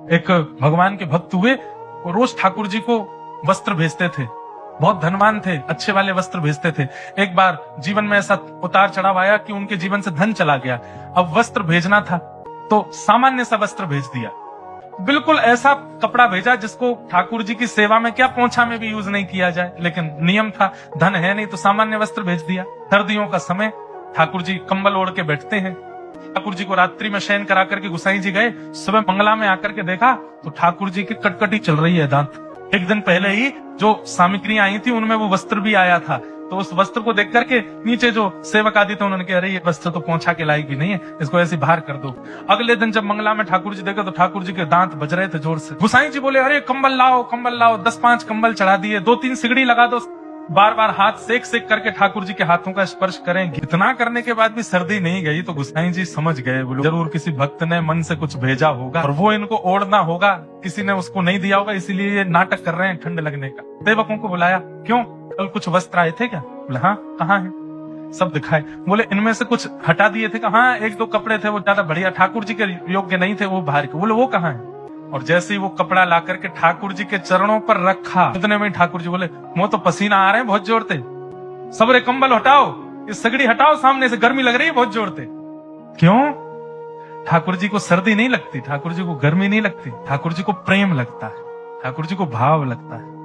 एक भगवान के भक्त हुए, वो रोज ठाकुर जी को वस्त्र भेजते थे, बहुत धनवान थे, अच्छे वाले वस्त्र भेजते थे। एक बार जीवन में ऐसा उतार चढ़ाव आया कि उनके जीवन से धन चला गया। अब वस्त्र भेजना था तो सामान्य सा वस्त्र भेज दिया, बिल्कुल ऐसा कपड़ा भेजा जिसको ठाकुर जी की सेवा में क्या पोंछा में भी यूज नहीं किया जाए, लेकिन नियम था, धन है नहीं तो सामान्य वस्त्र भेज दिया। सर्दियों का समय, ठाकुर जी कंबल ओढ़ के बैठते हैं। ठाकुर जी को रात्रि में शयन करा करके गुसाई जी गए, सुबह मंगला में आकर के देखा तो ठाकुर जी की कटकटी चल रही है दांत। एक दिन पहले ही जो सामग्रियां आई थी उनमें वो वस्त्र भी आया था, तो उस वस्त्र को देख करके नीचे जो सेवक आदि थे उन्होंने कहा, अरे ये वस्त्र तो पोंछा के लायक भी नहीं है, इसको ऐसे बाहर कर दो। अगले दिन जब मंगला में ठाकुर जी देखे तो ठाकुर जी के दांत बज रहे थे जोर से। गुसाई जी बोले, अरे कंबल लाओ कंबल लाओ। 10-5 कंबल चढ़ा दिए, 2-3 सिगड़ी लगा दो, बार बार हाथ सेक सेक करके ठाकुर जी के हाथों का स्पर्श करें। इतना करने के बाद भी सर्दी नहीं गई तो गुसाई जी समझ गए, बोले जरूर किसी भक्त ने मन से कुछ भेजा होगा और वो इनको ओढ़ना होगा, किसी ने उसको नहीं दिया होगा, इसीलिए ये नाटक कर रहे हैं ठंड लगने का। सेवकों को बुलाया, क्यों कल कुछ वस्त्र आए थे क्या? बोले हाँ, कहाँ है? सब दिखाए। बोले इनमें से कुछ हटा दिए थे? हाँ, 1-2 कपड़े थे वो ज्यादा बढ़िया ठाकुर जी के योग्य नहीं थे, वो बाहर के। बोले वो कहाँ है? और जैसे ही वो कपड़ा ला करके ठाकुर जी के चरणों पर रखा, इतने में ठाकुर जी बोले, मुंह तो पसीना आ रहे हैं बहुत जोर से, सबरे कंबल हटाओ, ये सगड़ी हटाओ सामने से, गर्मी लग रही है बहुत जोर से। क्यों? ठाकुर जी को सर्दी नहीं लगती, ठाकुर जी को गर्मी नहीं लगती, ठाकुर जी को प्रेम लगता है, ठाकुर जी को भाव लगता है।